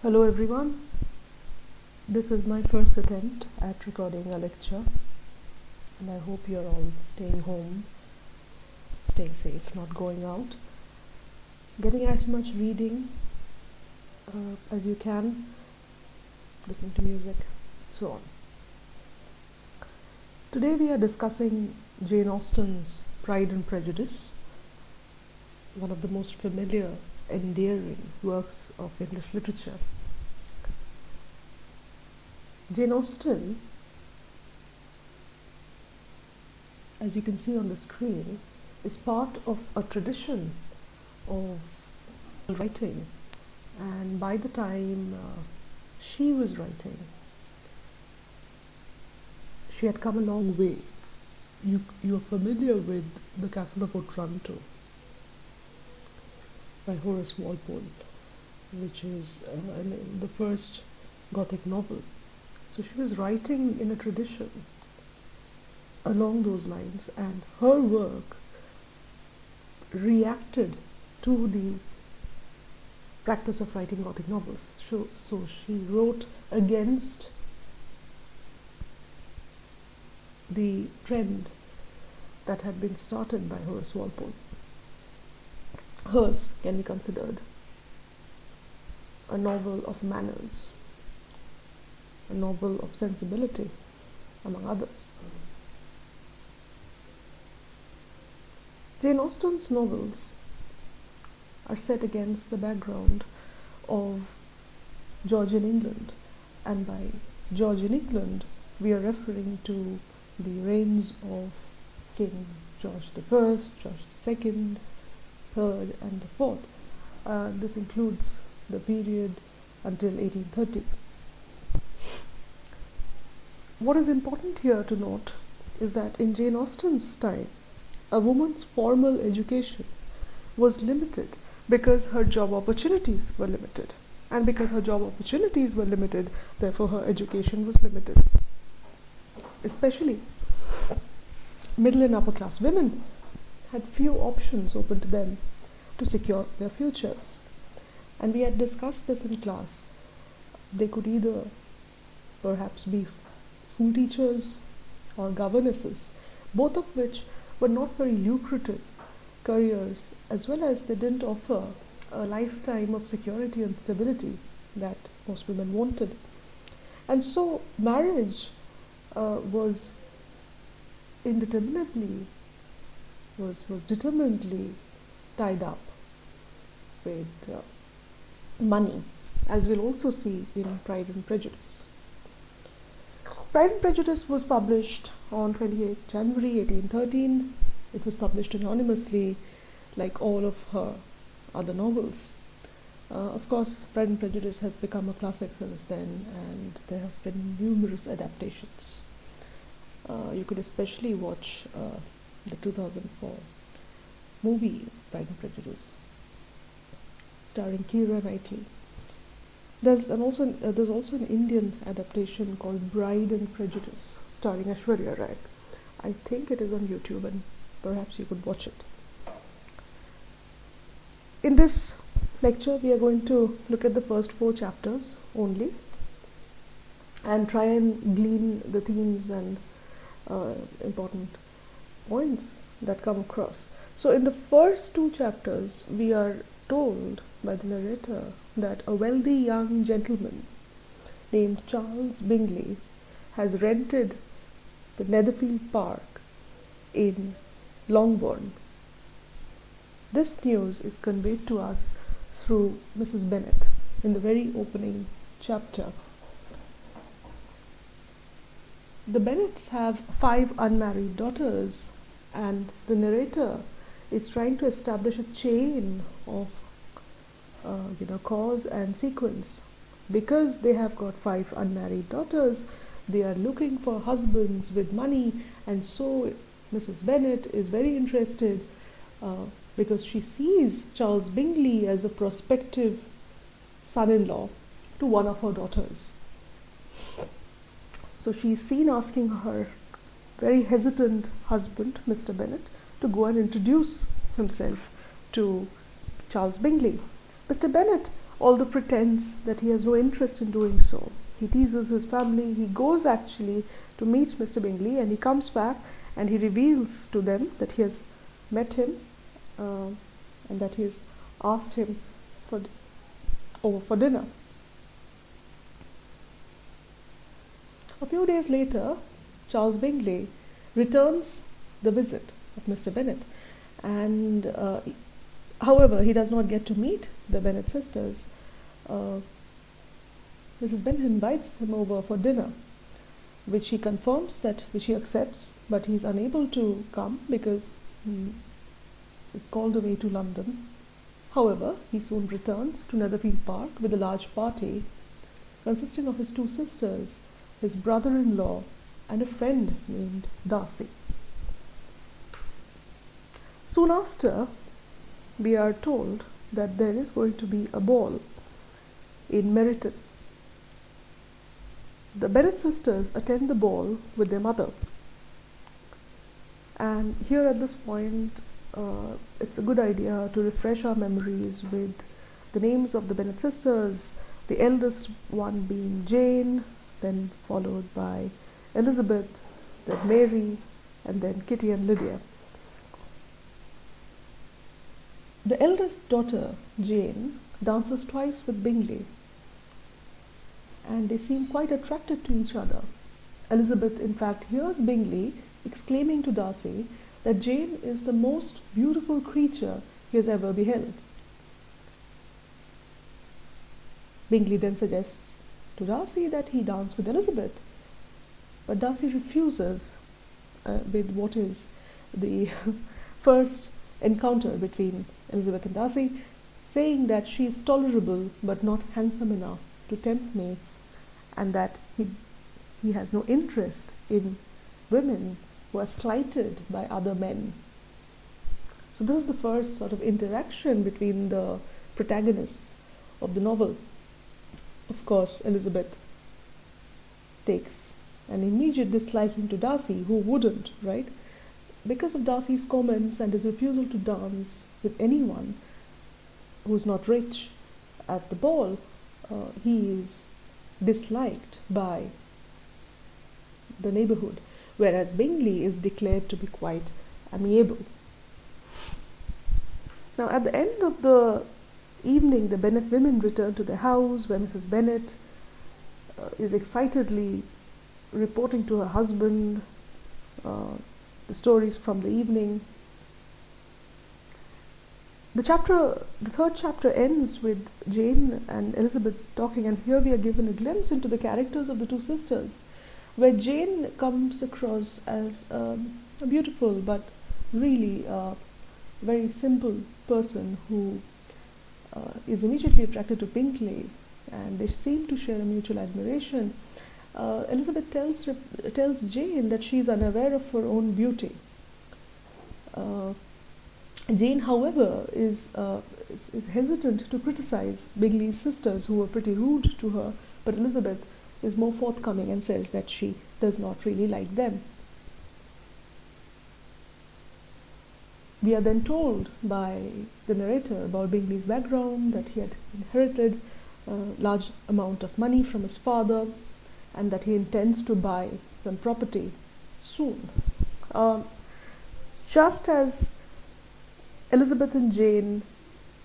Hello everyone, this is my first attempt at recording a lecture and I hope you're all staying home, staying safe, not going out, getting as much reading as you can, listening to music, so on. Today we are discussing Jane Austen's Pride and Prejudice, one of the most familiar, endearing works of English literature. Jane Austen, as you can see on the screen, is part of a tradition of writing, and by the time she was writing, she had come a long way. You are familiar with The Castle of Otranto by Horace Walpole, which is the first Gothic novel. So she was writing in a tradition along those lines, and her work reacted to the practice of writing Gothic novels. So she wrote against the trend that had been started by Horace Walpole. Hers can be considered a novel of manners, a novel of sensibility, among others. Jane Austen's novels are set against the background of Georgian England, and by Georgian England we are referring to the reigns of Kings George I, George II, III and IV. This includes the period until 1830. What is important here to note is that in Jane Austen's time, a woman's formal education was limited because her job opportunities were limited. And because her job opportunities were limited, therefore her education was limited. Especially middle and upper class women had few options open to them to secure their futures. And we had discussed this in class. They could either perhaps be school teachers or governesses, both of which were not very lucrative careers, as well as they didn't offer a lifetime of security and stability that most women wanted. And so marriage was determinedly tied up with money, as we'll also see in Pride and Prejudice. Pride and Prejudice was published on 28 January 1813. It was published anonymously, like all of her other novels. Of course, Pride and Prejudice has become a classic since then, and there have been numerous adaptations. You could especially watch the 2004 movie Pride and Prejudice, starring Keira Knightley. There's also an Indian adaptation called Bride and Prejudice, starring Aishwarya Rai. I think it is on YouTube, and perhaps you could watch it. In this lecture, we are going to look at the first 4 chapters only and try and glean the themes and important points that come across. So in the first 2 chapters, we are told by the narrator that a wealthy young gentleman named Charles Bingley has rented the Netherfield Park in Longbourn. This news is conveyed to us through Mrs. Bennet in the very opening chapter. The Bennets have 5 unmarried daughters, and the narrator is trying to establish a chain of cause and sequence. Because they have got 5 unmarried daughters, they are looking for husbands with money, and so Mrs. Bennet is very interested because she sees Charles Bingley as a prospective son-in-law to one of her daughters. So she is seen asking her very hesitant husband, Mr. Bennet, to go and introduce himself to Charles Bingley. Mr. Bennet although pretends that he has no interest in doing so. He teases his family. He goes actually to meet Mr. Bingley, and he comes back and he reveals to them that he has met him, uh, and that he has asked him for over for dinner. A few days later, Charles Bingley returns the visit of Mr. Bennet, and however, he does not get to meet the Bennet sisters. Uh, Mrs. Bennet invites him over for dinner, which he accepts, but he is unable to come because he is called away to London. However, he soon returns to Netherfield Park with a large party consisting of his two sisters, his brother-in-law, and a friend named Darcy. Soon after, we are told that there is going to be a ball in Meryton. The Bennet sisters attend the ball with their mother. And here at this point, it's a good idea to refresh our memories with the names of the Bennet sisters, the eldest one being Jane, then followed by Elizabeth, then Mary, and then Kitty and Lydia. The eldest daughter, Jane, dances twice with Bingley, and they seem quite attracted to each other. Elizabeth, in fact, hears Bingley exclaiming to Darcy that Jane is the most beautiful creature he has ever beheld. Bingley then suggests to Darcy that he dance with Elizabeth, but Darcy refuses with what is the first encounter between Elizabeth and Darcy, saying that she is tolerable but not handsome enough to tempt me, and that he has no interest in women who are slighted by other men. So this is the first sort of interaction between the protagonists of the novel. Of course, Elizabeth takes an immediate disliking to Darcy, who wouldn't, right? Because of Darcy's comments and his refusal to dance with anyone who's not rich at the ball, he is disliked by the neighborhood, whereas Bingley is declared to be quite amiable. Now, at the end of the evening, the Bennet women return to their house, where Mrs. Bennet is excitedly reporting to her husband the stories from the evening. The third chapter ends with Jane and Elizabeth talking, and here we are given a glimpse into the characters of the two sisters, where Jane comes across as a beautiful but really very simple person who is immediately attracted to Bingley, and they seem to share a mutual admiration. Elizabeth tells Jane that she is unaware of her own beauty. Jane, however, is hesitant to criticize Bingley's sisters, who were pretty rude to her, but Elizabeth is more forthcoming and says that she does not really like them. We are then told by the narrator about Bingley's background, that he had inherited a large amount of money from his father, and that he intends to buy some property soon. Just as Elizabeth and Jane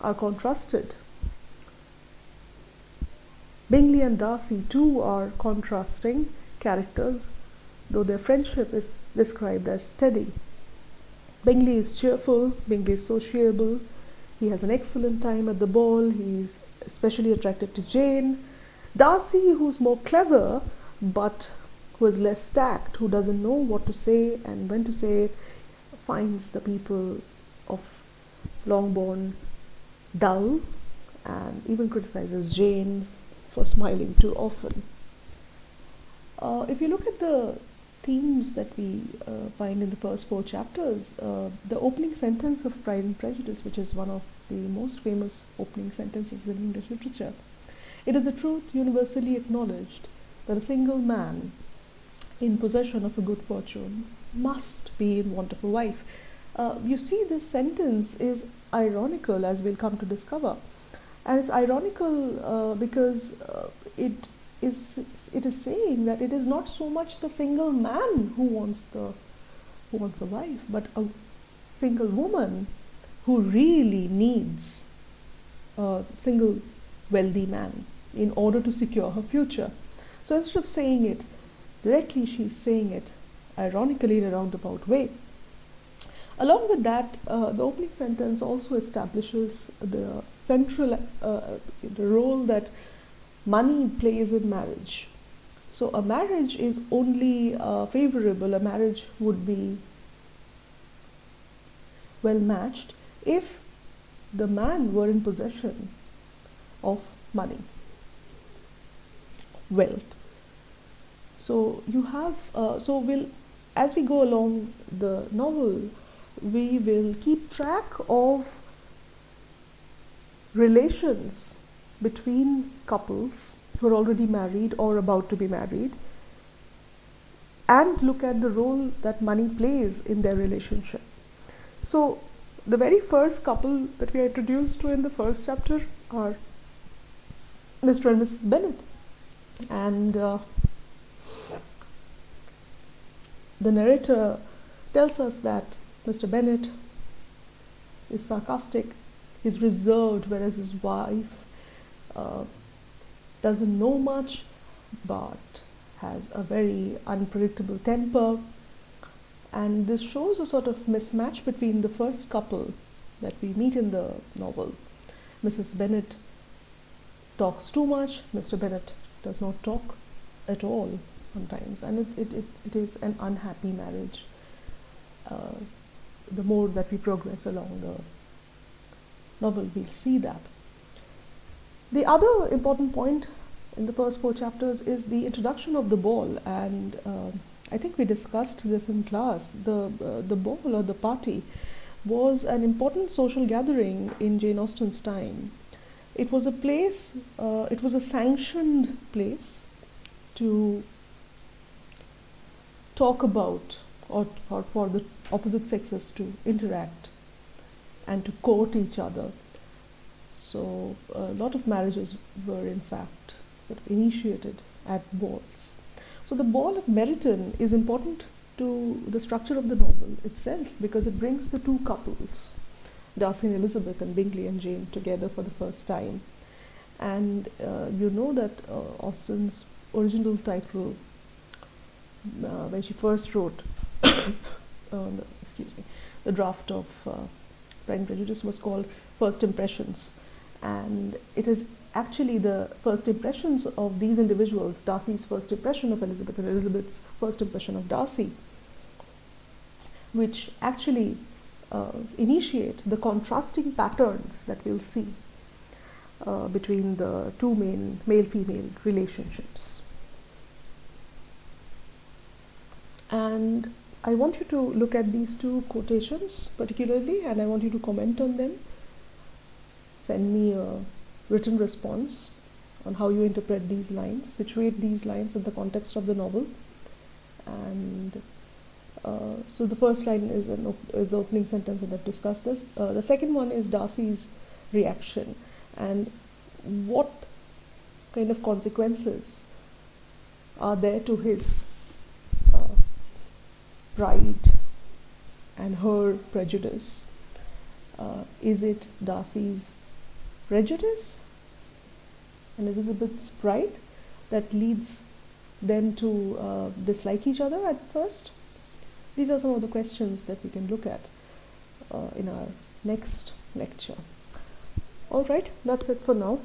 are contrasted, Bingley and Darcy too are contrasting characters, though their friendship is described as steady. Bingley is cheerful, Bingley is sociable, he has an excellent time at the ball, he is especially attracted to Jane. Darcy, who's more clever, but who is less tact, who doesn't know what to say and when to say it, finds the people of Longbourn dull, and even criticizes Jane for smiling too often. If you look at the themes that we find in the first 4 chapters, the opening sentence of Pride and Prejudice, which is one of the most famous opening sentences in English literature, it is a truth universally acknowledged that a single man in possession of a good fortune must be in want of a wife. You see, this sentence is ironical, as we'll come to discover. And it's ironical because is it is saying that it is not so much the single man who wants a wife, but a single woman who really needs a single wealthy man in order to secure her future. So instead of saying it directly, she's saying it ironically in a roundabout way. Along with that, the opening sentence also establishes the central the role that money plays in marriage. So a marriage is only favorable, a marriage would be well matched if the man were in possession of money, wealth. So you have, as we go along the novel, we will keep track of relations between couples who are already married or about to be married, and look at the role that money plays in their relationship. So the very first couple that we are introduced to in the first chapter are Mr. and Mrs. Bennet, and the narrator tells us that Mr. Bennet is sarcastic, is reserved, whereas his wife doesn't know much but has a very unpredictable temper. And this shows a sort of mismatch between the first couple that we meet in the novel. Mrs. Bennet talks too much, Mr. Bennet does not talk at all sometimes, and it is an unhappy marriage. The more that we progress along the novel, we'll see that. The other important point in the first 4 chapters is the introduction of the ball, and I think we discussed this in class. The ball or the party was an important social gathering in Jane Austen's time. It was a place, it was a sanctioned place to talk about, or for the opposite sexes to interact and to court each other. So a lot of marriages were in fact sort of initiated at balls. So the ball of Meryton is important to the structure of the novel itself because it brings the two couples, Darcy and Elizabeth and Bingley and Jane, together for the first time. And you know that Austen's original title, when she first wrote the draft of Pride and Prejudice, was called First Impressions. And it is actually the first impressions of these individuals, Darcy's first impression of Elizabeth and Elizabeth's first impression of Darcy, which actually initiate the contrasting patterns that we'll see between the two main male-female relationships. And I want you to look at these two quotations particularly, and I want you to comment on them. Send me a written response on how you interpret these lines, situate these lines in the context of the novel. And so the first line is the opening sentence, and I've discussed this. The second one is Darcy's reaction, and what kind of consequences are there to his pride and her prejudice. Is it Darcy's prejudice and Elizabeth's pride that leads them to dislike each other at first? These are some of the questions that we can look at in our next lecture. All right, that's it for now.